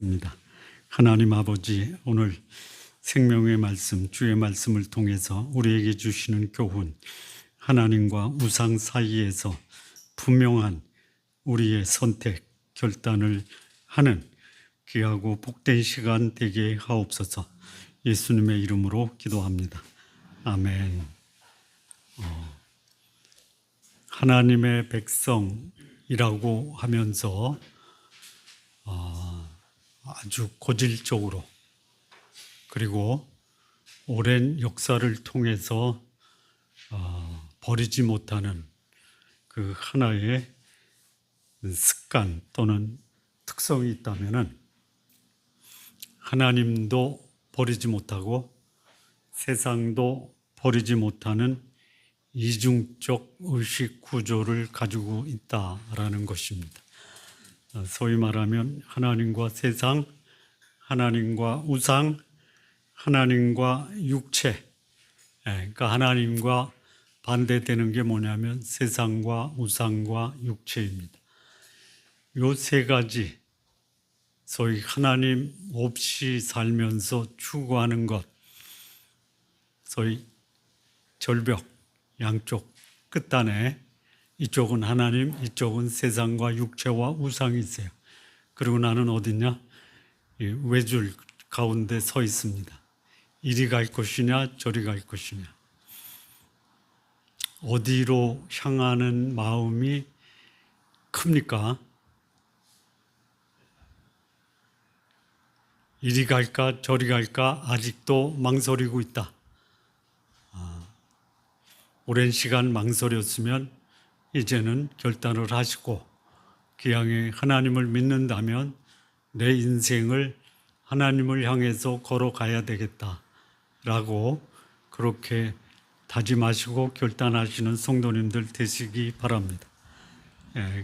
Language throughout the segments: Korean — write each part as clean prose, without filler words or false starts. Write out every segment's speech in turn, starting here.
입니다. 하나님 아버지, 오늘 생명의 말씀, 주의 말씀을 통해서 우리에게 주시는 교훈, 하나님과 우상 사이에서 분명한 우리의 선택, 결단을 하는 귀하고 복된 시간 되게 하옵소서. 예수님의 이름으로 기도합니다. 아멘. 하나님의 백성이라고 하면서 아주 고질적으로 그리고 오랜 역사를 통해서 버리지 못하는 그 하나의 습관 또는 특성이 있다면은 하나님도 버리지 못하고 세상도 버리지 못하는 이중적 의식 구조를 가지고 있다라는 것입니다. 소위 말하면 하나님과 세상, 하나님과 우상, 하나님과 육체. 그러니까 하나님과 반대되는 게 뭐냐면 세상과 우상과 육체입니다. 이 세 가지, 소위 하나님 없이 살면서 추구하는 것, 소위 절벽, 양쪽 끝단에 이쪽은 하나님, 이쪽은 세상과 육체와 우상이 있어요. 그리고 나는 어디냐? 외줄 가운데 서 있습니다. 이리 갈 것이냐, 저리 갈 것이냐. 어디로 향하는 마음이 큽니까? 이리 갈까, 저리 갈까, 아직도 망설이고 있다. 오랜 시간 망설였으면 이제는 결단을 하시고 기왕에 하나님을 믿는다면 내 인생을 하나님을 향해서 걸어가야 되겠다라고 그렇게 다짐하시고 결단하시는 성도님들 되시기 바랍니다.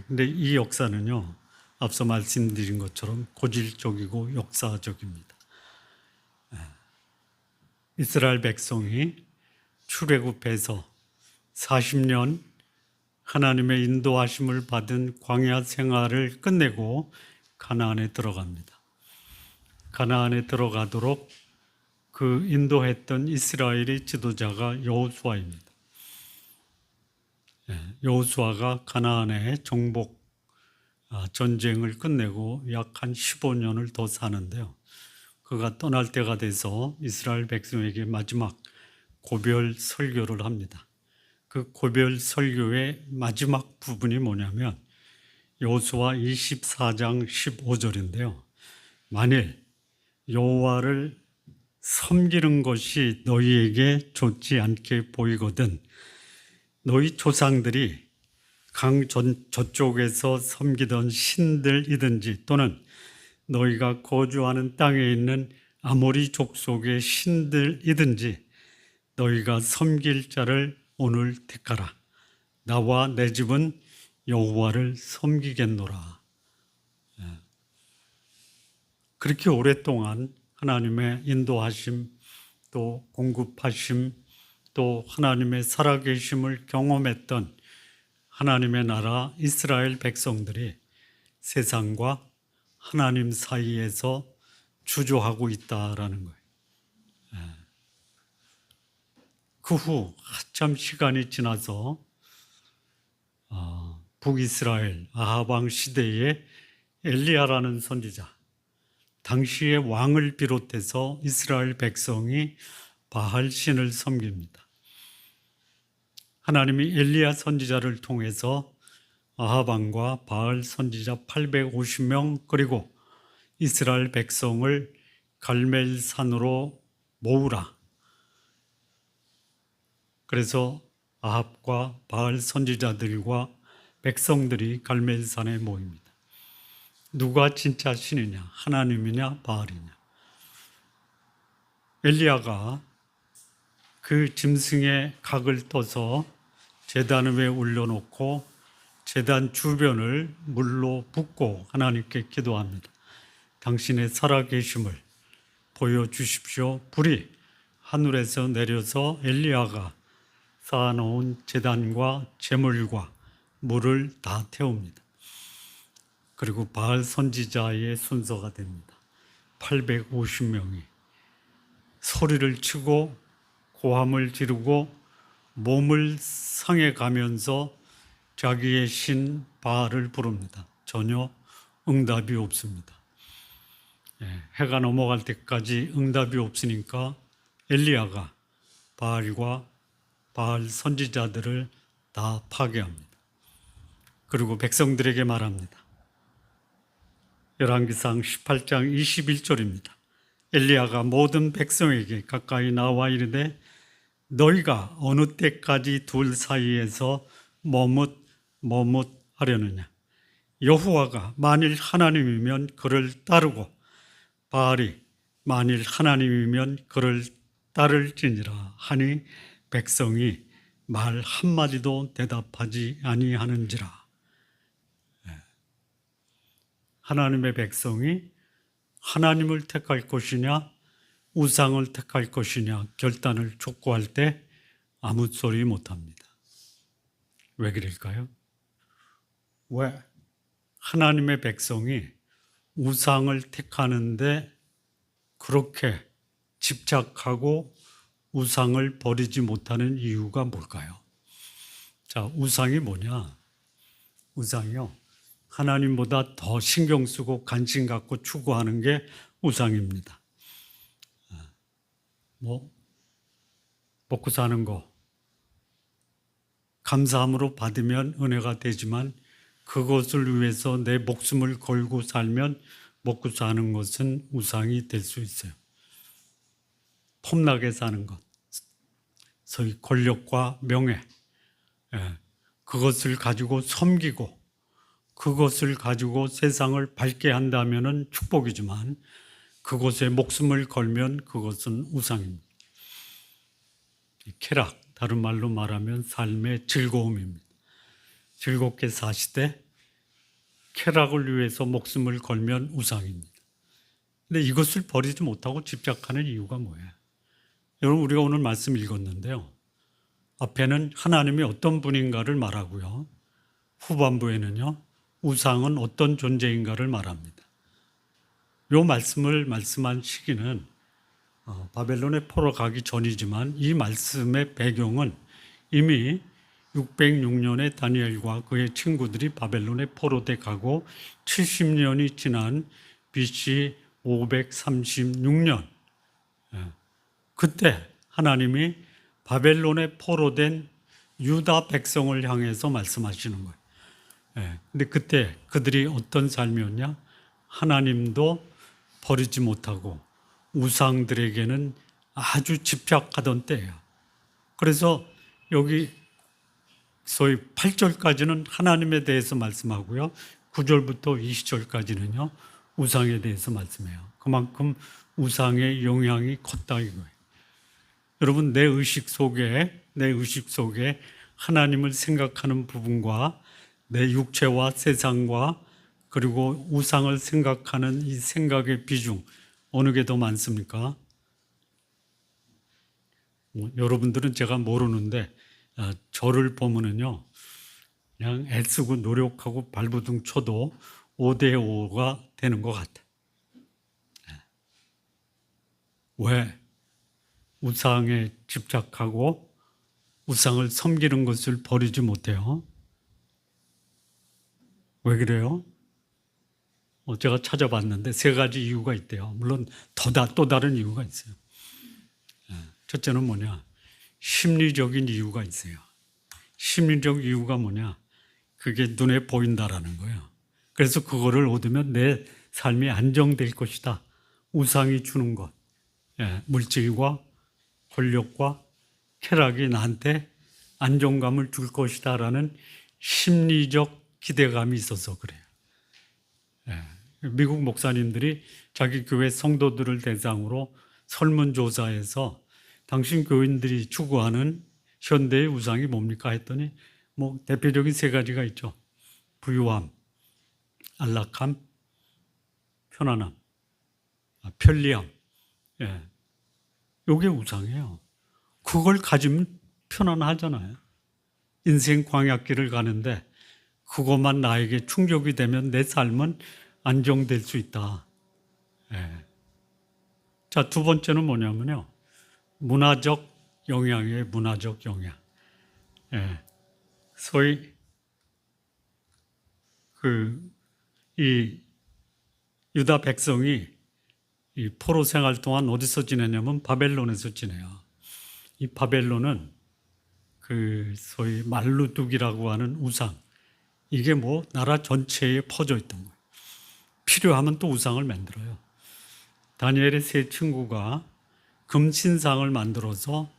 근데 이 역사는요, 앞서 말씀드린 것처럼 고질적이고 역사적입니다. 이스라엘 백성이 출애굽해서 40년 하나님의 인도하심을 받은 광야 생활을 끝내고 가나안에 들어갑니다. 가나안에 들어가도록 그 인도했던 이스라엘의 지도자가 여호수아입니다. 여호수아가 가나안의 정복 전쟁을 끝내고 약 한 15년을 더 사는데요. 그가 떠날 때가 돼서 이스라엘 백성에게 마지막 고별 설교를 합니다. 그 고별 설교의 마지막 부분이 뭐냐면 여호수아 24장 15절인데요. 만일 여호와를 섬기는 것이 너희에게 좋지 않게 보이거든 너희 조상들이 강 저쪽에서 섬기던 신들이든지 또는 너희가 거주하는 땅에 있는 아모리 족속의 신들이든지 너희가 섬길 자를 오늘 택하라. 나와 내 집은 여호와를 섬기겠노라. 그렇게 오랫동안 하나님의 인도하심, 또 공급하심, 또 하나님의 살아계심을 경험했던 하나님의 나라 이스라엘 백성들이 세상과 하나님 사이에서 주저하고 있다라는 거예요. 그 후 한참 시간이 지나서 북이스라엘 아합 왕 시대에 엘리야라는 선지자, 당시의 왕을 비롯해서 이스라엘 백성이 바알 신을 섬깁니다. 하나님이 엘리야 선지자를 통해서 아합 왕과 바알 선지자 850명 그리고 이스라엘 백성을 갈멜산으로 모으라. 그래서 아합과 바알 선지자들과 백성들이 갈멜산에 모입니다. 누가 진짜 신이냐? 하나님이냐? 바알이냐? 엘리야가 그 짐승의 각을 떠서 제단 위에 올려놓고 제단 주변을 물로 붓고 하나님께 기도합니다. 당신의 살아계심을 보여주십시오. 불이 하늘에서 내려서 엘리야가 쌓아놓은 제단과 제물과 물을 다 태웁니다. 그리고 바알 선지자의 순서가 됩니다. 850명이 소리를 치고 고함을 지르고 몸을 상해 가면서 자기의 신 바알을 부릅니다. 전혀 응답이 없습니다. 해가 넘어갈 때까지 응답이 없으니까 엘리야가 바알과 바알 선지자들을 다 파괴합니다. 그리고 백성들에게 말합니다. 열왕기상 18장 21절입니다. 엘리야가 모든 백성에게 가까이 나와 이르되 너희가 어느 때까지 둘 사이에서 머뭇하려느냐. 여호와가 만일 하나님이면 그를 따르고 바알이 만일 하나님이면 그를 따를지니라 하니 백성이 말 한마디도 대답하지 아니하는지라. 하나님의 백성이 하나님을 택할 것이냐 우상을 택할 것이냐 결단을 촉구할 때 아무 소리 못합니다. 왜 그럴까요? 왜 하나님의 백성이 우상을 택하는데 그렇게 집착하고 우상을 버리지 못하는 이유가 뭘까요? 자, 우상이 뭐냐? 우상이요. 하나님보다 더 신경 쓰고 관심 갖고 추구하는 게 우상입니다. 먹고 사는 거 감사함으로 받으면 은혜가 되지만 그것을 위해서 내 목숨을 걸고 살면 먹고 사는 것은 우상이 될 수 있어요. 폼나게 사는 것, 소위 권력과 명예, 그것을 가지고 섬기고 그것을 가지고 세상을 밝게 한다면 축복이지만 그것에 목숨을 걸면 그것은 우상입니다. 쾌락, 다른 말로 말하면 삶의 즐거움입니다. 즐겁게 사시되 쾌락을 위해서 목숨을 걸면 우상입니다. 근데 이것을 버리지 못하고 집착하는 이유가 뭐예요? 여러분, 우리가 오늘 말씀 읽었는데요. 앞에는 하나님이 어떤 분인가를 말하고요. 후반부에는요. 우상은 어떤 존재인가를 말합니다. 이 말씀을 말씀한 시기는 바벨론에 포로 가기 전이지만 이 말씀의 배경은 이미 606년에 다니엘과 그의 친구들이 바벨론에 포로돼 가고 70년이 지난 BC 536년 그때 하나님이 바벨론에 포로된 유다 백성을 향해서 말씀하시는 거예요. 근데 그때 그들이 어떤 삶이었냐? 하나님도 버리지 못하고 우상들에게는 아주 집착하던 때예요. 그래서 여기 소위 8절까지는 하나님에 대해서 말씀하고요. 9절부터 20절까지는요. 우상에 대해서 말씀해요. 그만큼 우상의 영향이 컸다 이거예요. 여러분, 내 의식 속에 하나님을 생각하는 부분과 내 육체와 세상과 그리고 우상을 생각하는 이 생각의 비중 어느 게 더 많습니까? 여러분들은 제가 모르는데 저를 보면은요 그냥 애쓰고 노력하고 발버둥 쳐도 5대5가 되는 것 같아. 왜? 우상에 집착하고 우상을 섬기는 것을 버리지 못해요. 왜 그래요? 제가 찾아봤는데 3가지 이유가 있대요. 물론 또 다른 이유가 있어요. 첫째는 뭐냐? 심리적인 이유가 있어요. 심리적 이유가 뭐냐? 그게 눈에 보인다라는 거예요. 그래서 그거를 얻으면 내 삶이 안정될 것이다. 우상이 주는 것, 물질과 권력과 쾌락이 나한테 안정감을 줄 것이다라는 심리적 기대감이 있어서 그래요. 미국 목사님들이 자기 교회 성도들을 대상으로 설문조사에서 당신 교인들이 추구하는 현대의 우상이 뭡니까 했더니 대표적인 3가지가 있죠. 부유함, 안락함, 편안함, 편리함. 이게 우상이에요. 그걸 가지면 편안하잖아요. 인생 광야길을 가는데 그것만 나에게 충족이 되면 내 삶은 안정될 수 있다. 자, 두 번째는 뭐냐면요. 문화적 영향이에요. 문화적 영향. 예. 소위 이 유다 백성이 이 포로 생활 동안 어디서 지내냐면 바벨론에서 지내요. 이 바벨론은 소위 말루둑이라고 하는 우상, 이게 뭐 나라 전체에 퍼져 있던 거예요. 필요하면 또 우상을 만들어요. 다니엘의 세 친구가 금신상을 만들어서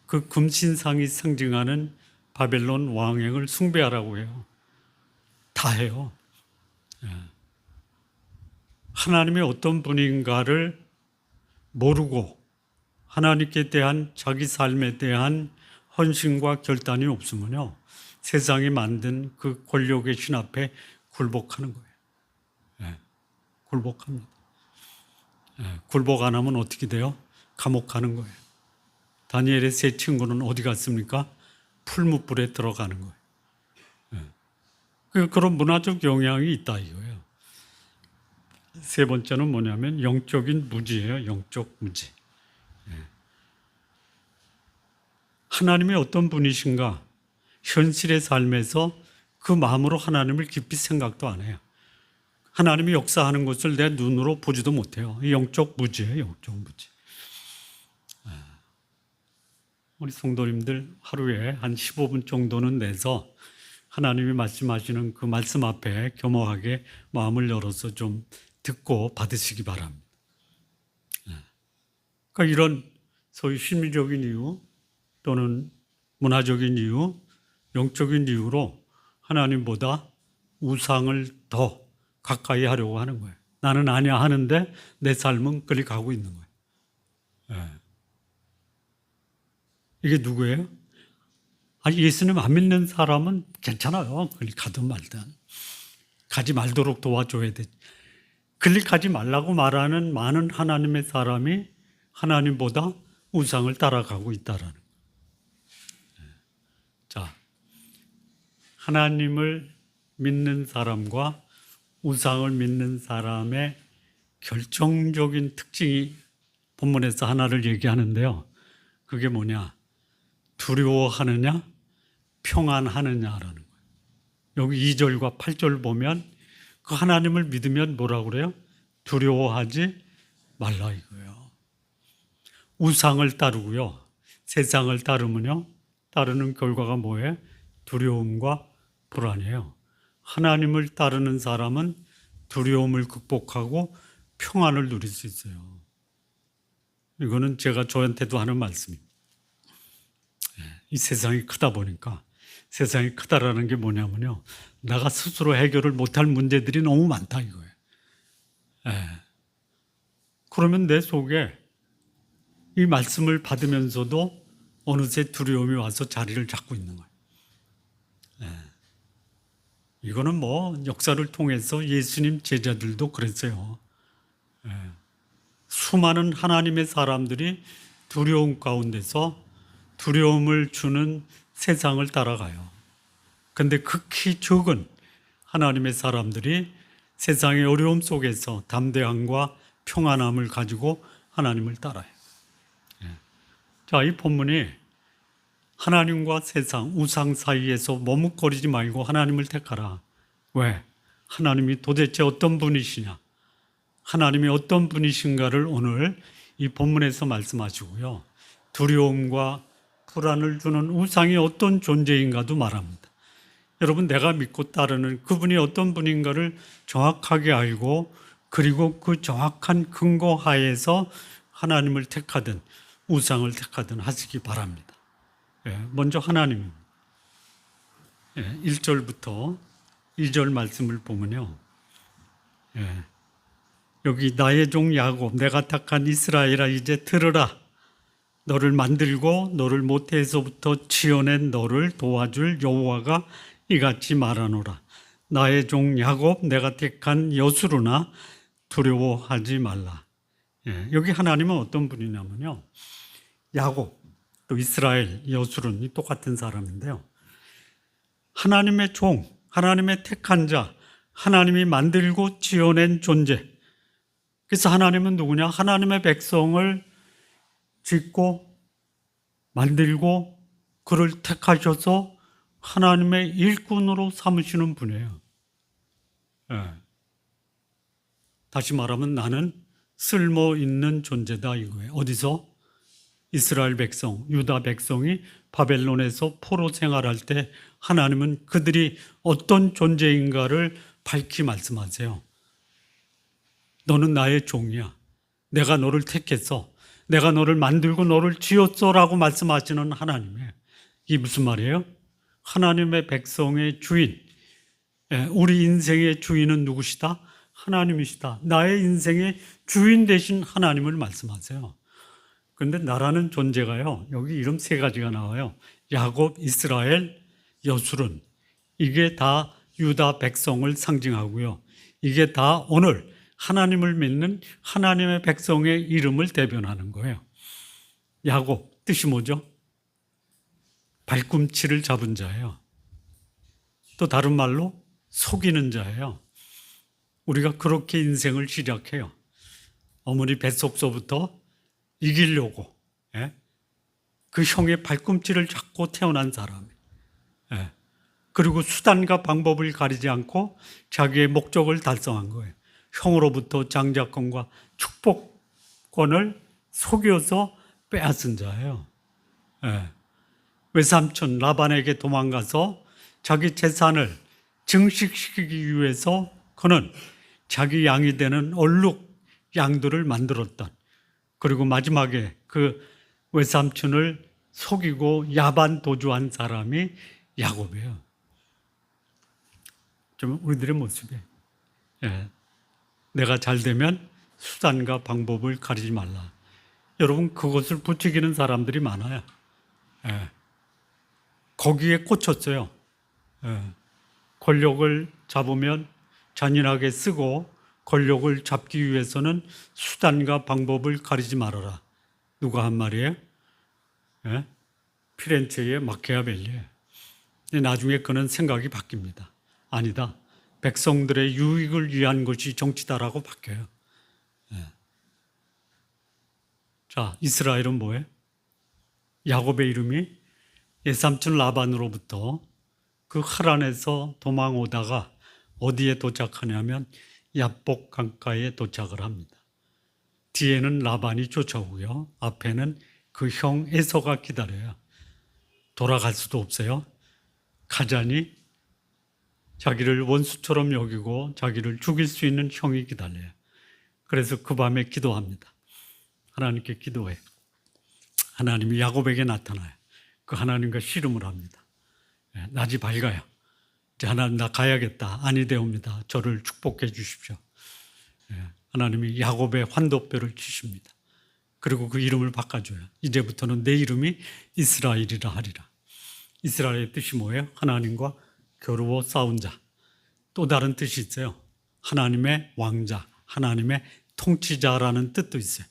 그 금신상이 상징하는 바벨론 왕행을 숭배하라고 해요. 다 해요. 하나님이 어떤 분인가를 모르고 하나님께 대한 자기 삶에 대한 헌신과 결단이 없으면요, 세상이 만든 그 권력의 신 앞에 굴복하는 거예요. 굴복합니다. 굴복 안 하면 어떻게 돼요? 감옥 가는 거예요. 다니엘의 세 친구는 어디 갔습니까? 풀무불에 들어가는 거예요. 그런 문화적 영향이 있다 이거예요. 세 번째는 뭐냐면 영적인 무지예요. 영적 무지. 하나님이 어떤 분이신가? 현실의 삶에서 그 마음으로 하나님을 깊이 생각도 안 해요. 하나님이 역사하는 것을 내 눈으로 보지도 못해요. 영적 무지예요. 영적 무지. 우리 성도님들 하루에 한 15분 정도는 내서 하나님이 말씀하시는 그 말씀 앞에 겸허하게 마음을 열어서 좀 듣고 받으시기 바랍니다. 그러니까 이런 소위 심리적인 이유 또는 문화적인 이유, 영적인 이유로 하나님보다 우상을 더 가까이 하려고 하는 거예요. 나는 아니야 하는데 내 삶은 그리 가고 있는 거예요. 이게 누구예요? 예수님 안 믿는 사람은 괜찮아요. 그리 가든 말든. 가지 말도록 도와줘야 돼. 그리 가지 말라고 말하는 많은 하나님의 사람이 하나님보다 우상을 따라가고 있다라는 거예요. 자, 하나님을 믿는 사람과 우상을 믿는 사람의 결정적인 특징이 본문에서 하나를 얘기하는데요. 그게 뭐냐? 두려워하느냐? 평안하느냐라는 거예요. 여기 2절과 8절 보면 그 하나님을 믿으면 뭐라고 그래요? 두려워하지 말라 이거예요. 우상을 따르고요. 세상을 따르면요. 따르는 결과가 뭐예요? 두려움과 불안이에요. 하나님을 따르는 사람은 두려움을 극복하고 평안을 누릴 수 있어요. 이거는 제가 저한테도 하는 말씀입니다. 이 세상이 크다 보니까 세상이 크다라는 게 뭐냐면요. 내가 스스로 해결을 못할 문제들이 너무 많다 이거예요. 그러면 내 속에 이 말씀을 받으면서도 어느새 두려움이 와서 자리를 잡고 있는 거예요. 이거는 뭐 역사를 통해서 예수님 제자들도 그랬어요. 수많은 하나님의 사람들이 두려움 가운데서 두려움을 주는 세상을 따라가요. 근데 극히 적은 하나님의 사람들이 세상의 어려움 속에서 담대함과 평안함을 가지고 하나님을 따라요. 자, 이 본문이 하나님과 세상, 우상 사이에서 머뭇거리지 말고 하나님을 택하라. 왜? 하나님이 도대체 어떤 분이시냐? 하나님이 어떤 분이신가를 오늘 이 본문에서 말씀하시고요. 두려움과 불안을 주는 우상이 어떤 존재인가도 말합니다. 여러분, 내가 믿고 따르는 그분이 어떤 분인가를 정확하게 알고 그리고 그 정확한 근거 하에서 하나님을 택하든 우상을 택하든 하시기 바랍니다. 먼저 하나님 1절부터 2절 말씀을 보면요. 여기 나의 종 야곱 내가 택한 이스라엘아 이제 들으라. 너를 만들고 너를 모태에서부터 지어낸 너를 도와줄 여호와가 이같이 말하노라. 나의 종 야곱 내가 택한 여수르나 두려워하지 말라. 여기 하나님은 어떤 분이냐면요. 야곱 또 이스라엘 여수르는 똑같은 사람인데요. 하나님의 종, 하나님의 택한 자, 하나님이 만들고 지어낸 존재. 그래서 하나님은 누구냐? 하나님의 백성을 짓고 만들고 그를 택하셔서 하나님의 일꾼으로 삼으시는 분이에요. 예. 다시 말하면 나는 쓸모 있는 존재다 이거예요. 어디서? 이스라엘 백성, 유다 백성이 바벨론에서 포로 생활할 때 하나님은 그들이 어떤 존재인가를 밝히 말씀하세요. 너는 나의 종이야. 내가 너를 택했어. 내가 너를 만들고 너를 지었어라고 말씀하시는 하나님이에요. 이게 무슨 말이에요? 하나님의 백성의 주인, 우리 인생의 주인은 누구시다? 하나님이시다. 나의 인생의 주인 되신 하나님을 말씀하세요. 그런데 나라는 존재가요, 여기 이름 세 가지가 나와요. 야곱, 이스라엘, 여술은. 이게 다 유다 백성을 상징하고요. 이게 다 오늘 하나님을 믿는 하나님의 백성의 이름을 대변하는 거예요. 야곱, 뜻이 뭐죠? 발꿈치를 잡은 자예요. 또 다른 말로 속이는 자예요. 우리가 그렇게 인생을 시작해요. 어머니 뱃속서부터 이기려고, 그 형의 발꿈치를 잡고 태어난 사람. 그리고 수단과 방법을 가리지 않고 자기의 목적을 달성한 거예요. 형으로부터 장자권과 축복권을 속여서 빼앗은 자예요. 외삼촌 라반에게 도망가서 자기 재산을 증식시키기 위해서 그는 자기 양이 되는 얼룩 양들을 만들었던, 그리고 마지막에 그 외삼촌을 속이고 야반 도주한 사람이 야곱이에요. 좀 우리들의 모습이에요. 내가 잘 되면 수단과 방법을 가리지 말라. 여러분, 그것을 부추기는 사람들이 많아요. 거기에 꽂혔어요. 권력을 잡으면 잔인하게 쓰고 권력을 잡기 위해서는 수단과 방법을 가리지 말아라. 누가 한 말이에요? 피렌체의 마키아벨리예요. 나중에 그는 생각이 바뀝니다. 아니다. 백성들의 유익을 위한 것이 정치다라고 바뀌어요. 자, 이스라엘은 뭐예요? 야곱의 이름이 예삼촌 라반으로부터 그 하란에서 도망 오다가 어디에 도착하냐면 야복 강가에 도착을 합니다. 뒤에는 라반이 쫓아오고요. 앞에는 그 형 에서가 기다려요. 돌아갈 수도 없어요. 가자니 자기를 원수처럼 여기고 자기를 죽일 수 있는 형이 기다려요. 그래서 그 밤에 기도합니다. 하나님께 기도해. 하나님이 야곱에게 나타나요. 그 하나님과 씨름을 합니다. 낮이 밝아요. 이제 하나님, 나 가야겠다. 아니 되옵니다. 저를 축복해 주십시오. 하나님이 야곱의 환도뼈를 치십니다. 그리고 그 이름을 바꿔줘요. 이제부터는 내 이름이 이스라엘이라 하리라. 이스라엘의 뜻이 뭐예요? 하나님과 겨루어 싸운 자. 또 다른 뜻이 있어요. 하나님의 왕자, 하나님의 통치자라는 뜻도 있어요.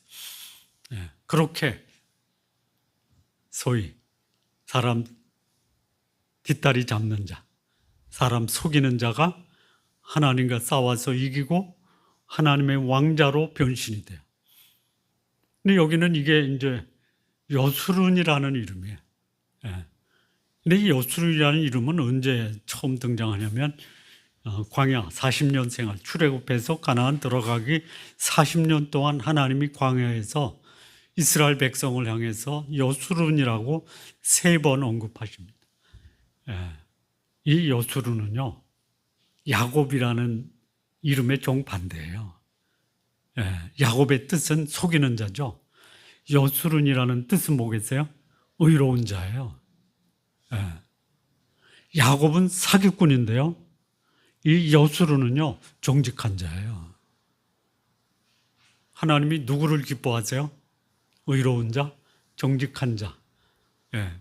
그렇게 소위 사람 뒷다리 잡는 자, 사람 속이는 자가 하나님과 싸워서 이기고 하나님의 왕자로 변신이 돼요. 근데 여기는 이게 이제 여수룬이라는 이름이에요. 근데 이 여수룬이라는 이름은 언제 처음 등장하냐면 광야 40년 생활, 출애굽해서 가나안 들어가기 40년 동안 하나님이 광야에서 이스라엘 백성을 향해서 여수룬이라고 3번 언급하십니다. 이 여수룬은요, 야곱이라는 이름의 정반대예요. 야곱의 뜻은 속이는 자죠. 여수룬이라는 뜻은 뭐겠어요? 의로운 자예요. 야곱은 사기꾼인데요, 이 여수룬은요, 정직한 자예요. 하나님이 누구를 기뻐하세요? 의로운 자, 정직한 자.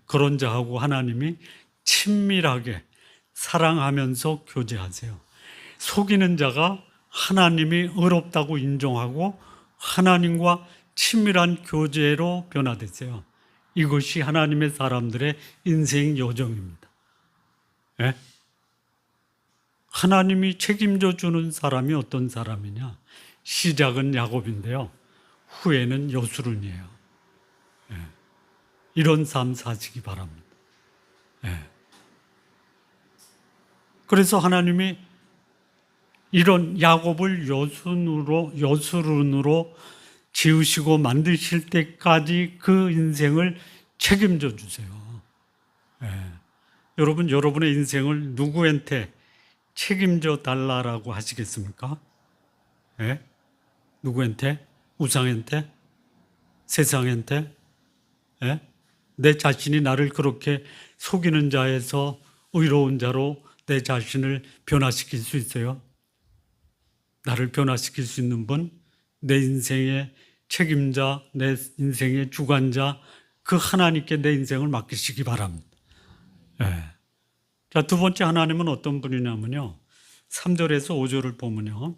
그런 자하고 하나님이 친밀하게 사랑하면서 교제하세요. 속이는 자가 하나님이 의롭다고 인정하고 하나님과 친밀한 교제로 변화됐어요. 이것이 하나님의 사람들의 인생 여정입니다. 하나님이 책임져 주는 사람이 어떤 사람이냐? 시작은 야곱인데요. 후에는 여수룬이에요. 이런 삶 사시기 바랍니다. 그래서 하나님이 이런 야곱을 여수룬으로 지으시고 만드실 때까지 그 인생을 책임져 주세요. 여러분, 여러분의 인생을 누구한테 책임져 달라라고 하시겠습니까? 누구한테? 우상한테? 세상한테? 내 자신이 나를 그렇게 속이는 자에서 의로운 자로 내 자신을 변화시킬 수 있어요? 나를 변화시킬 수 있는 분, 내 인생의 책임자, 내 인생의 주관자, 그 하나님께 내 인생을 맡기시기 바랍니다. 자, 두 번째 하나님은 어떤 분이냐면요. 3절에서 5절을 보면요.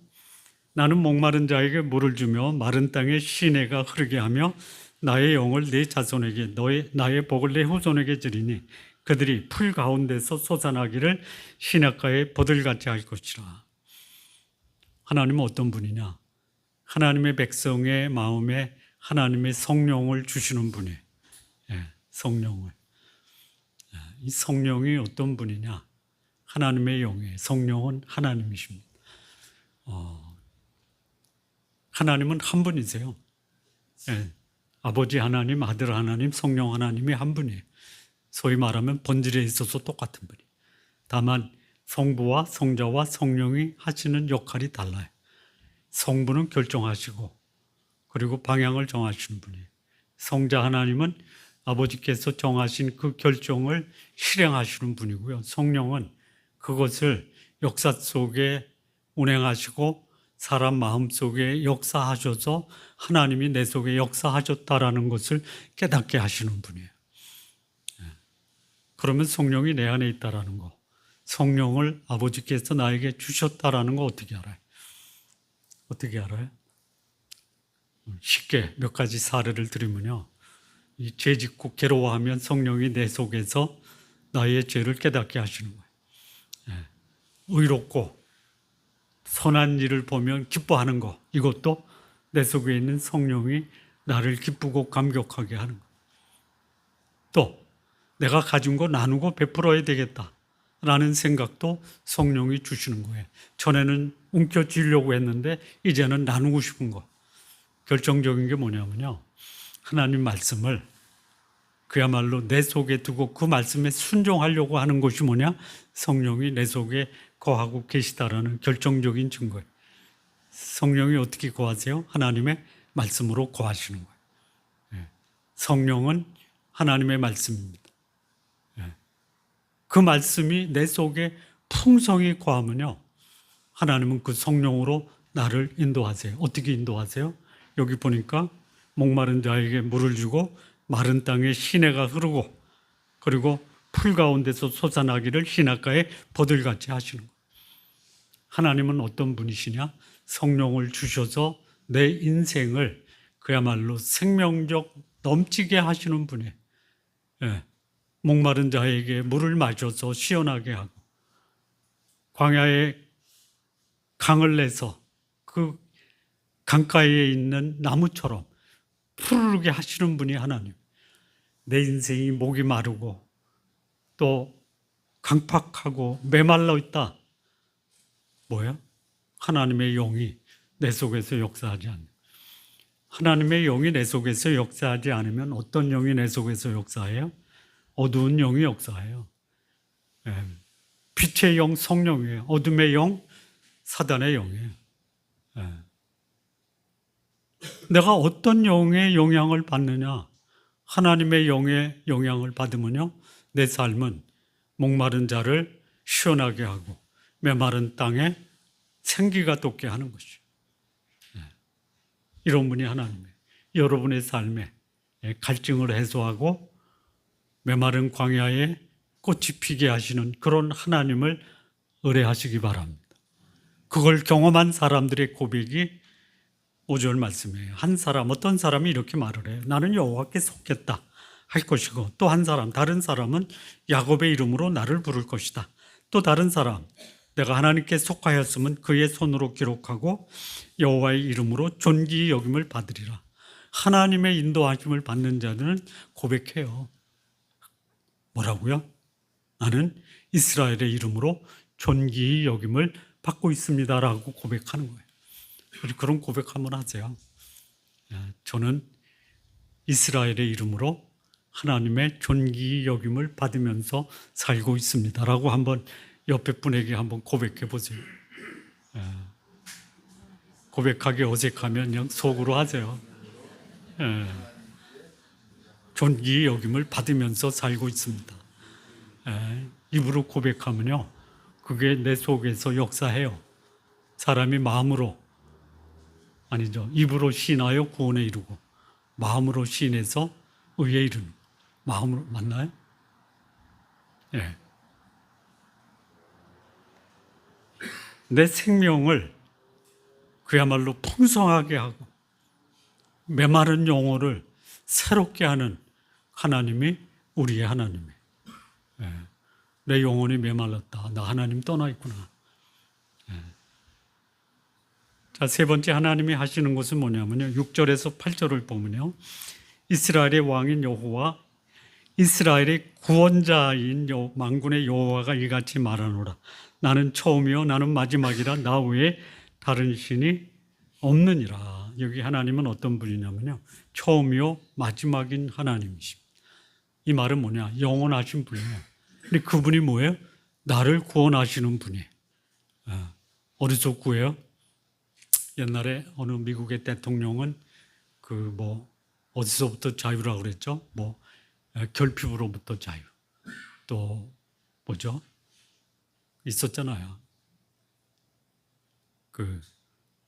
나는 목마른 자에게 물을 주며 마른 땅에 시내가 흐르게 하며 나의 영을 네 자손에게 나의 복을 네 후손에게 주리니 그들이 풀 가운데서 솟아나기를 시냇가에 버들같이 할 것이라. 하나님은 어떤 분이냐? 하나님의 백성의 마음에 하나님의 성령을 주시는 분이에요. 성령을. 이 성령이 어떤 분이냐? 하나님의 영이에요. 성령은 하나님이십니다. 하나님은 한 분이세요. 아버지 하나님, 아들 하나님, 성령 하나님이 한 분이에요. 소위 말하면 본질에 있어서 똑같은 분이에요. 다만 성부와 성자와 성령이 하시는 역할이 달라요. 성부는 결정하시고 그리고 방향을 정하시는 분이에요. 성자 하나님은 아버지께서 정하신 그 결정을 실행하시는 분이고요. 성령은 그것을 역사 속에 운행하시고 사람 마음속에 역사하셔서 하나님이 내 속에 역사하셨다라는 것을 깨닫게 하시는 분이에요. 그러면 성령이 내 안에 있다라는 거, 성령을 아버지께서 나에게 주셨다라는 거 어떻게 알아요? 어떻게 알아요? 쉽게 몇 가지 사례를 드리면요. 이 죄 짓고 괴로워하면 성령이 내 속에서 나의 죄를 깨닫게 하시는 거예요. 의롭고 선한 일을 보면 기뻐하는 거, 이것도 내 속에 있는 성령이 나를 기쁘고 감격하게 하는 거예요. 또 내가 가진 거 나누고 베풀어야 되겠다라는 생각도 성령이 주시는 거예요. 전에는 움켜쥐려고 했는데 이제는 나누고 싶은 거. 결정적인 게 뭐냐면요. 하나님 말씀을 그야말로 내 속에 두고 그 말씀에 순종하려고 하는 것이 뭐냐? 성령이 내 속에 거하고 계시다라는 결정적인 증거예요. 성령이 어떻게 거하세요? 하나님의 말씀으로 거하시는 거예요. 성령은 하나님의 말씀입니다. 그 말씀이 내 속에 풍성히 거하면요. 하나님은 그 성령으로 나를 인도하세요. 어떻게 인도하세요? 여기 보니까 목마른 자에게 물을 주고 마른 땅에 시내가 흐르고 그리고 풀 가운데서 솟아나기를 시냇가에 버들같이 하시는 거예요. 하나님은 어떤 분이시냐? 성령을 주셔서 내 인생을 그야말로 생명력 넘치게 하시는 분이에요. 목마른 자에게 물을 마셔서 시원하게 하고 광야에 강을 내서 그 강가에 있는 나무처럼 푸르르게 하시는 분이 하나님. 내 인생이 목이 마르고 또 강팍하고 메말라 있다. 뭐야? 하나님의 영이 내 속에서 역사하지 않는. 하나님의 영이 내 속에서 역사하지 않으면 어떤 영이 내 속에서 역사해요? 어두운 영이 역사해요. 빛의 영 성령이에요. 어둠의 영 사단의 영이에요. 내가 어떤 영의 영향을 받느냐? 하나님의 영의 영향을 받으면요, 내 삶은 목마른 자를 시원하게 하고 메마른 땅에 생기가 돋게 하는 것이죠. 이런 분이 하나님이에요. 여러분의 삶에 갈증을 해소하고 메마른 광야에 꽃이 피게 하시는 그런 하나님을 의뢰하시기 바랍니다. 그걸 경험한 사람들의 고백이 5절 말씀이에요. 한 사람, 어떤 사람이 이렇게 말을 해요. 나는 여호와께 속겠다 할 것이고, 또 한 사람, 다른 사람은 야곱의 이름으로 나를 부를 것이다. 또 다른 사람, 내가 하나님께 속하였으면 그의 손으로 기록하고 여호와의 이름으로 존귀히 여김을 받으리라. 하나님의 인도하심을 받는 자들은 고백해요. 뭐라고요? 나는 이스라엘의 이름으로 존귀히 여김을 받고 있습니다라고 고백하는 거예요. 우리 그런 고백 한번 하세요. 저는 이스라엘의 이름으로 하나님의 존귀히 여김을 받으면서 살고 있습니다라고 한번 옆에 분에게 한번 고백해 보세요. 고백하기 어색하면 그냥 속으로 하세요. 존귀히 여김을 받으면서 살고 있습니다. 입으로 고백하면요, 그게 내 속에서 역사해요. 사람이 마음으로, 아니죠, 입으로 시인하여 구원에 이르고 마음으로 시인해서 의에 이르는, 마음으로, 맞나요? 예. 내 생명을 그야말로 풍성하게 하고 메마른 영혼을 새롭게 하는 하나님이 우리의 하나님이에요. 내 영혼이 메말랐다. 나 하나님 떠나 있구나. 자, 세 번째 하나님이 하시는 것은 뭐냐면요, 6절에서 8절을 보면요, 이스라엘의 왕인 여호와, 이스라엘의 구원자인 만군의 여호와가 이같이 말하노라. 나는 처음이요 나는 마지막이라. 나 외에 다른 신이 없느니라. 여기 하나님은 어떤 분이냐면요, 처음이요 마지막인 하나님이십니다. 이 말은 뭐냐, 영원하신 분이에요. 근데 그분이 뭐예요? 나를 구원하시는 분이에요. 어디서 구해요? 옛날에 어느 미국의 대통령은 어디서부터 자유라고 그랬죠? 결핍으로부터 자유. 또 뭐죠? 있었잖아요.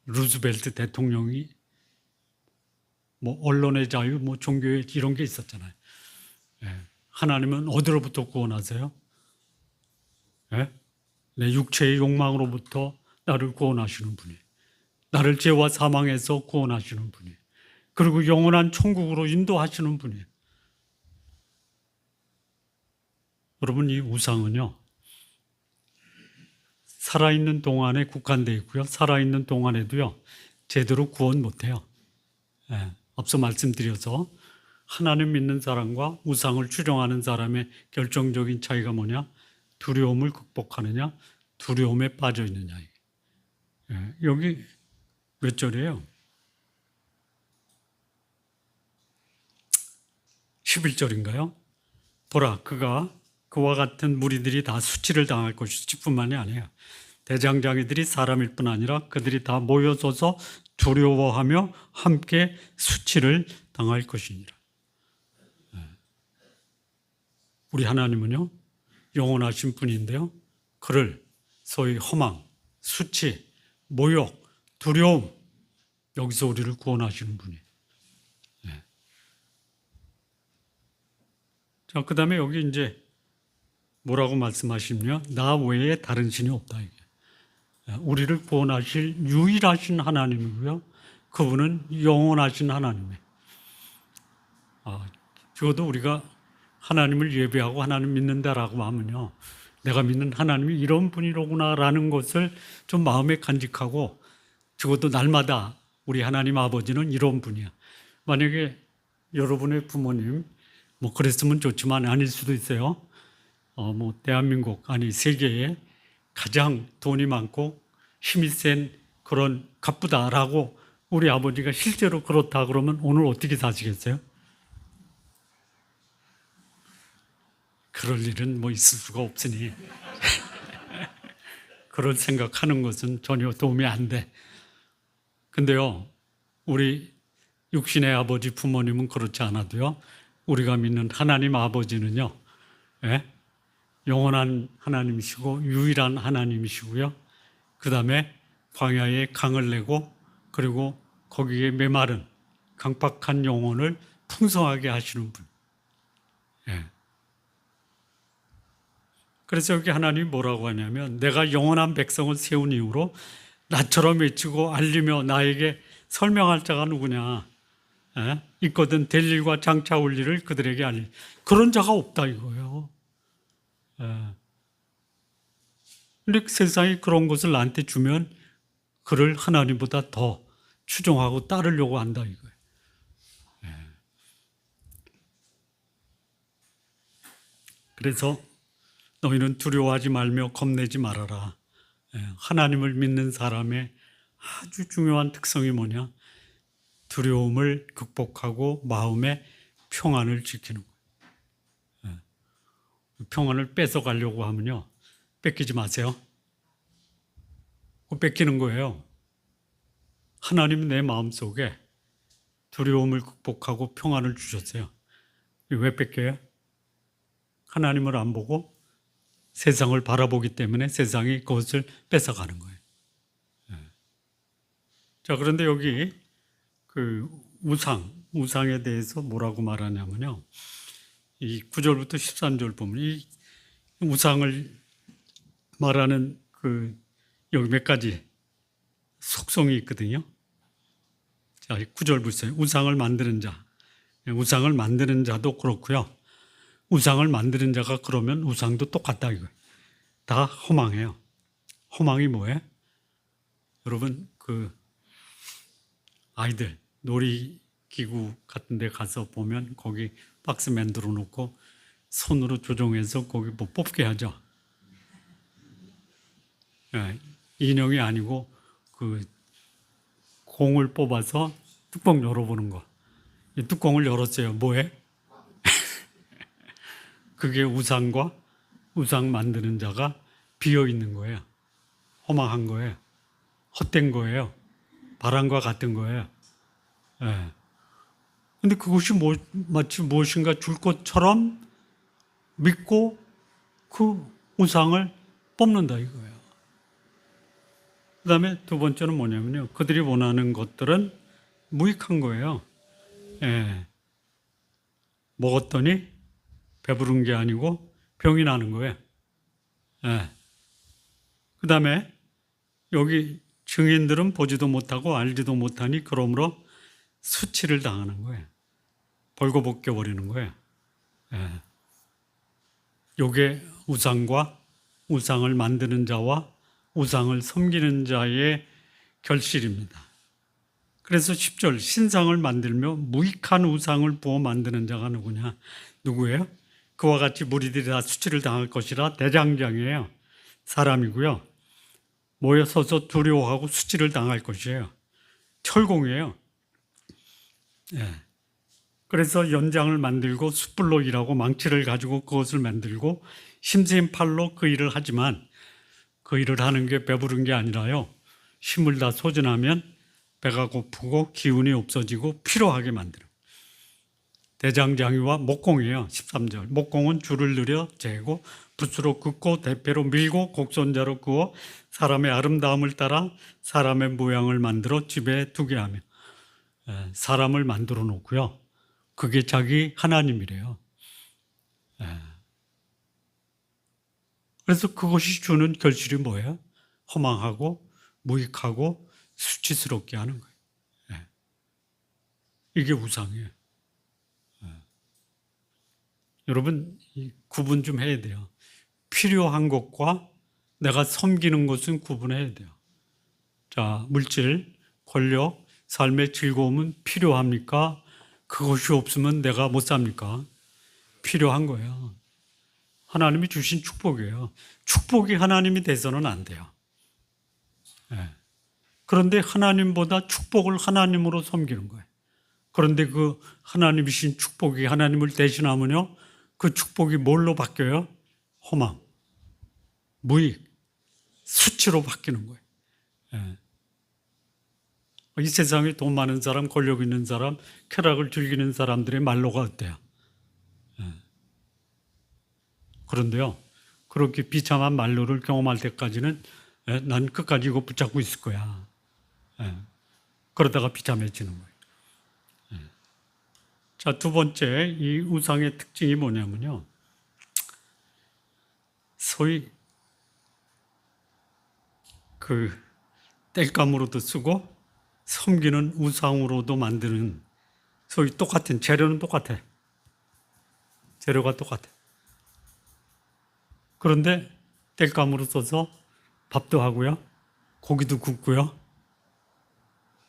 루즈벨트 대통령이 언론의 자유, 종교의 이런 게 있었잖아요. 하나님은 어디로부터 구원하세요? 내 육체의 욕망으로부터 나를 구원하시는 분이에요. 나를 죄와 사망에서 구원하시는 분이에요. 그리고 영원한 천국으로 인도하시는 분이에요. 여러분, 이 우상은요, 살아있는 동안에 국한되어 있고요, 살아있는 동안에도요 제대로 구원 못해요. 앞서 말씀드려서 하나님 믿는 사람과 우상을 추종하는 사람의 결정적인 차이가 뭐냐? 두려움을 극복하느냐, 두려움에 빠져 있느냐. 여기 몇 절이에요? 11절인가요? 보라, 그와 같은 무리들이 다 수치를 당할 것이지 뿐만이 아니에요. 대장장이들이 사람일 뿐 아니라 그들이 다 모여서서 두려워하며 함께 수치를 당할 것이니라. 우리 하나님은요, 영원하신 분인데요, 그를 소위 허망, 수치, 모욕, 두려움, 여기서 우리를 구원하시는 분이에요. 자, 그 다음에 여기 이제 뭐라고 말씀하시냐? 나 외에 다른 신이 없다. 이게. 우리를 구원하실 유일하신 하나님이고요, 그분은 영원하신 하나님이에요. 적어도 우리가 하나님을 예배하고 하나님 믿는다라고 하면요, 내가 믿는 하나님이 이런 분이로구나라는 것을 좀 마음에 간직하고, 적어도 날마다 우리 하나님 아버지는 이런 분이야. 만약에 여러분의 부모님 그랬으면 좋지만 아닐 수도 있어요. 대한민국, 아니 세계에 가장 돈이 많고 힘이 센 그런 갑부다라고 우리 아버지가 실제로 그렇다 그러면 오늘 어떻게 사시겠어요? 그럴 일은 있을 수가 없으니 그럴 생각하는 것은 전혀 도움이 안 돼. 근데요, 우리 육신의 아버지 부모님은 그렇지 않아도요, 우리가 믿는 하나님 아버지는요, 영원한 하나님이시고 유일한 하나님이시고요, 그 다음에 광야에 강을 내고 그리고 거기에 메마른 강팍한 영혼을 풍성하게 하시는 분. 그래서 여기 하나님이 뭐라고 하냐면, 내가 영원한 백성을 세운 이후로 나처럼 외치고 알리며 나에게 설명할 자가 누구냐? 있거든 될 일과 장차 올 일을 그들에게 알리. 그런 자가 없다 이거예요. 근데 세상이 그런 것을 나한테 주면 그를 하나님보다 더 추종하고 따르려고 한다 이거예요. 그래서 너희는 두려워하지 말며 겁내지 말아라. 하나님을 믿는 사람의 아주 중요한 특성이 뭐냐? 두려움을 극복하고 마음의 평안을 지키는 거예요. 평안을 뺏어가려고 하면요. 뺏기지 마세요. 뺏기는 거예요. 하나님 내 마음속에 두려움을 극복하고 평안을 주셨어요. 왜 뺏겨요? 하나님을 안 보고 세상을 바라보기 때문에 세상이 그것을 뺏어가는 거예요. 자, 그런데 여기 그 우상에 대해서 뭐라고 말하냐면요. 이 9절부터 13절 보면 이 우상을 말하는 그 여기 몇 가지 속성이 있거든요. 자, 9절 보세요. 우상을 만드는 자. 우상을 만드는 자도 그렇고요. 우상을 만드는 자가 그러면 우상도 똑같다 이거예요. 다 허망해요. 허망이 뭐예요? 여러분 그 아이들 놀이기구 같은 데 가서 보면 거기 박스 만들어 놓고 손으로 조종해서 거기 뭐 뽑게 하죠. 인형이 아니고 그 공을 뽑아서 뚜껑 열어보는 거. 이 뚜껑을 열었어요. 뭐해? 그게 우상과 우상 만드는 자가 비어 있는 거예요. 허망한 거예요. 헛된 거예요. 바람과 같은 거예요. 근데 그것이 마치 무엇인가 줄 것처럼 믿고 그 우상을 뽑는다 이거예요. 그 다음에 두 번째는 뭐냐면요. 그들이 원하는 것들은 무익한 거예요. 먹었더니 배부른 게 아니고 병이 나는 거예요. 그 다음에 여기 증인들은 보지도 못하고 알지도 못하니 그러므로 수치를 당하는 거예요. 벌거벗겨 버리는 거예요. 요게 우상과 우상을 만드는 자와 우상을 섬기는 자의 결실입니다. 그래서 10절 신상을 만들며 무익한 우상을 부어 만드는 자가 누구냐? 누구예요? 그와 같이 무리들이 다 수치를 당할 것이라 대장장이에요. 사람이고요. 모여서서 두려워하고 수치를 당할 것이에요. 철공이에요. 그래서 연장을 만들고 숯불로 일하고 망치를 가지고 그것을 만들고 힘센 팔로 그 일을 하지만 그 일을 하는 게 배부른 게 아니라요. 힘을 다 소진하면 배가 고프고 기운이 없어지고 피로하게 만들어요. 대장장이와 목공이에요. 13절. 목공은 줄을 늘여 재고 붓으로 긋고 대패로 밀고 곡선자로 그어 사람의 아름다움을 따라 사람의 모양을 만들어 집에 두게 하며 사람을 만들어 놓고요. 그게 자기 하나님이래요. 그래서 그것이 주는 결실이 뭐예요? 허망하고 무익하고 수치스럽게 하는 거예요. 이게 우상이에요. 여러분 구분 좀 해야 돼요. 필요한 것과 내가 섬기는 것은 구분해야 돼요. 자, 물질, 권력, 삶의 즐거움은 필요합니까? 그것이 없으면 내가 못 삽니까? 필요한 거예요. 하나님이 주신 축복이에요. 축복이 하나님이 돼서는 안 돼요. 그런데 하나님보다 축복을 하나님으로 섬기는 거예요. 그런데 그 하나님이신 축복이 하나님을 대신하면요. 그 축복이 뭘로 바뀌어요? 허망, 무익, 수치로 바뀌는 거예요. 이 세상에 돈 많은 사람, 권력 있는 사람, 쾌락을 즐기는 사람들의 말로가 어때요? 그런데요, 그렇게 비참한 말로를 경험할 때까지는 난 끝까지 이거 붙잡고 있을 거야. 그러다가 비참해지는 거예요. 자, 두 번째, 이 우상의 특징이 뭐냐면요. 소위 그 땔감으로도 쓰고 섬기는 우상으로도 만드는 소위 똑같은 재료는 똑같아. 재료가 똑같아. 그런데 땔감으로 써서 밥도 하고요. 고기도 굽고요.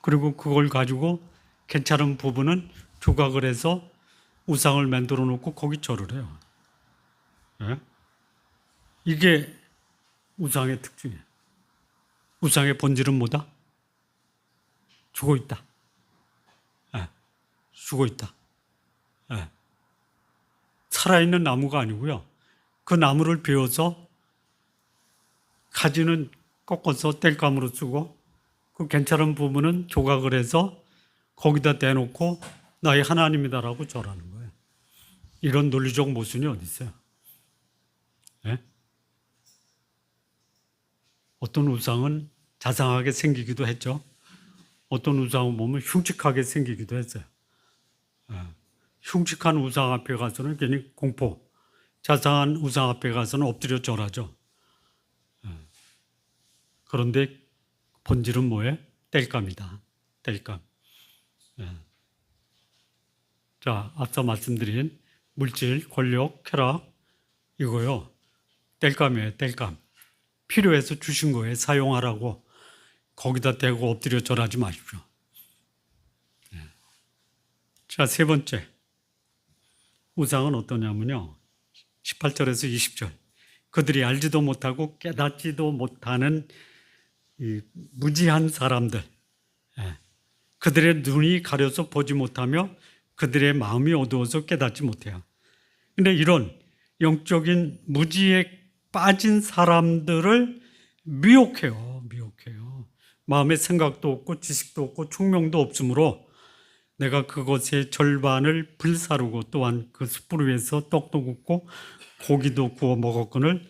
그리고 그걸 가지고 괜찮은 부분은 조각을 해서 우상을 만들어 놓고 거기 절을 해요. 예? 이게 우상의 특징이에요. 우상의 본질은 뭐다? 죽어 있다. 예. 죽어 있다. 예. 살아있는 나무가 아니고요. 그 나무를 베어서 가지는 꺾어서 땔감으로 쓰고 그 괜찮은 부분은 조각을 해서 거기다 대놓고 나의 하나님이다라고 절하는 거예요. 이런 논리적 모순이 어디 있어요? 예? 어떤 우상은 자상하게 생기기도 했죠. 어떤 우상은 보면 흉측하게 생기기도 했어요. 예. 흉측한 우상 앞에 가서는 괜히 공포, 자상한 우상 앞에 가서는 엎드려 절하죠. 예. 그런데 본질은 뭐예요? 땔감이다. 땔감. 예. 자, 앞서 말씀드린 물질, 권력, 쾌락 이거요. 땔감이에요. 땔감. 필요해서 주신 거예요. 사용하라고. 거기다 대고 엎드려 절하지 마십시오. 예. 자, 세 번째. 우상은 어떠냐면요. 18절에서 20절. 그들이 알지도 못하고 깨닫지도 못하는 이 무지한 사람들. 예. 그들의 눈이 가려서 보지 못하며 그들의 마음이 어두워서 깨닫지 못해요. 근데 이런 영적인 무지에 빠진 사람들을 미혹해요. 미혹해요. 마음에 생각도 없고 지식도 없고 총명도 없으므로 내가 그것의 절반을 불사르고 또한 그 숯불 위에서 떡도 굽고 고기도 구워 먹었거늘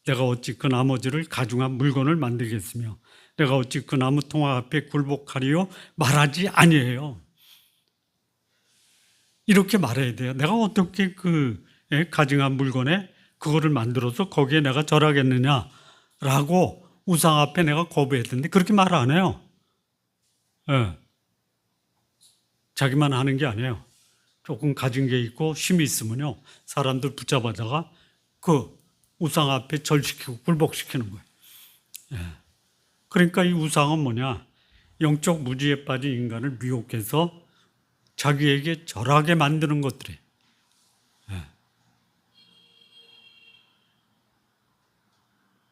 내가 어찌 그 나머지를 가중한 물건을 만들겠으며 내가 어찌 그 나무 통화 앞에 굴복하리요 말하지 아니에요. 이렇게 말해야 돼요. 내가 어떻게 그 가증한 물건에 그거를 만들어서 거기에 내가 절하겠느냐라고 우상 앞에 내가 거부했는데 그렇게 말 안 해요. 예. 자기만 하는 게 아니에요. 조금 가진 게 있고 힘이 있으면요 사람들 붙잡아다가 그 우상 앞에 절시키고 굴복시키는 거예요. 예. 그러니까 이 우상은 뭐냐? 영적 무지에 빠진 인간을 미혹해서 자기에게 절하게 만드는 것들이에요. 예.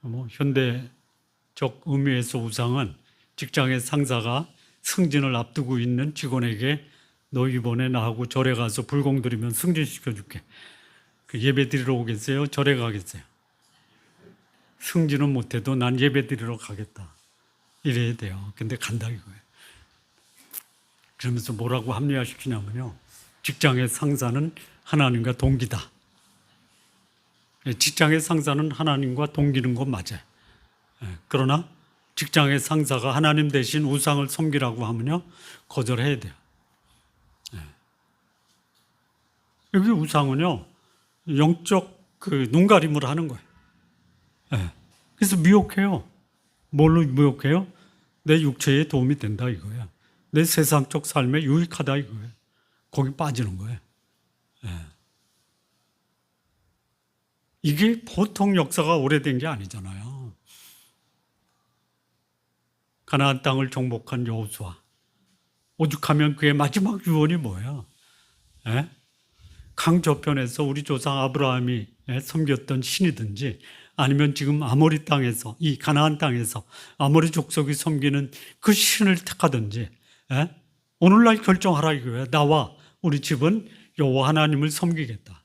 뭐 현대적 의미에서 우상은 직장의 상사가 승진을 앞두고 있는 직원에게 너 이번에 나하고 절에 가서 불공 드리면 승진시켜줄게. 그 예배 드리러 오겠어요? 절에 가겠어요? 승진은 못해도 난 예배 드리러 가겠다. 이래야 돼요. 근데 간다 이거예요. 그러면서 뭐라고 합리화시키냐면요. 직장의 상사는 하나님과 동기다. 직장의 상사는 하나님과 동기는 건 맞아요. 그러나 직장의 상사가 하나님 대신 우상을 섬기라고 하면요. 거절해야 돼요. 여기 우상은요. 영적 그 눈가림을 하는 거예요. 그래서 미혹해요. 뭘로 미혹해요? 내 육체에 도움이 된다 이거야. 내 세상적 삶에 유익하다 이거예요. 거기 빠지는 거예요. 이게 보통 역사가 오래된 게 아니잖아요. 가나안 땅을 정복한 여호수아. 오죽하면 그의 마지막 유언이 뭐야? 강 저편에서 우리 조상 아브라함이 섬겼던 신이든지 아니면 지금 아모리 땅에서 이 가나안 땅에서 아모리 족속이 섬기는 그 신을 택하든지 오늘날 결정하라 이거예요. 나와 우리 집은 여호와 하나님을 섬기겠다.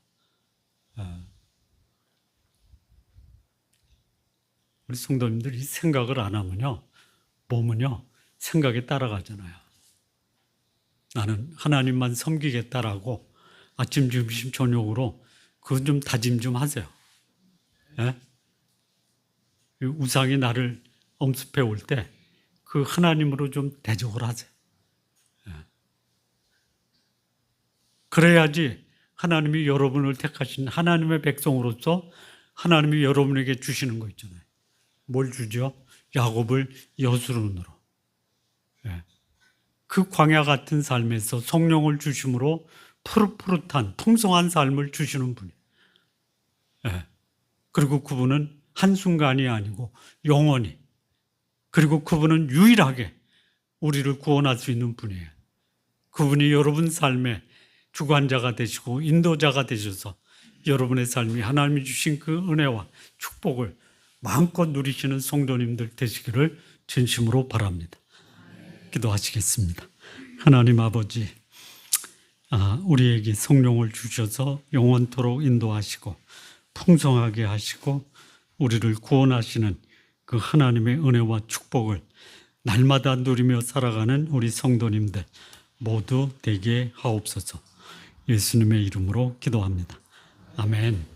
우리 성도님들 이 생각을 안 하면요. 몸은요. 생각에 따라가잖아요. 나는 하나님만 섬기겠다라고 아침, 점심, 저녁으로 그건 좀 다짐 좀 하세요. 우상이 나를 엄습해 올 때 그 하나님으로 좀 대적을 하세요. 그래야지 하나님이 여러분을 택하신 하나님의 백성으로서 하나님이 여러분에게 주시는 거 있잖아요. 뭘 주죠? 야곱을 여수론으로. 그 광야 같은 삶에서 성령을 주심으로 푸릇푸릇한 풍성한 삶을 주시는 분이에요. 그리고 그분은 한순간이 아니고 영원히 그리고 그분은 유일하게 우리를 구원할 수 있는 분이에요. 그분이 여러분 삶의 주관자가 되시고 인도자가 되셔서 여러분의 삶이 하나님이 주신 그 은혜와 축복을 마음껏 누리시는 성도님들 되시기를 진심으로 바랍니다. 기도하시겠습니다. 하나님 아버지, 우리에게 성령을 주셔서 영원토록 인도하시고 풍성하게 하시고 우리를 구원하시는 그 하나님의 은혜와 축복을 날마다 누리며 살아가는 우리 성도님들 모두 되게 하옵소서. 예수님의 이름으로 기도합니다. 아멘.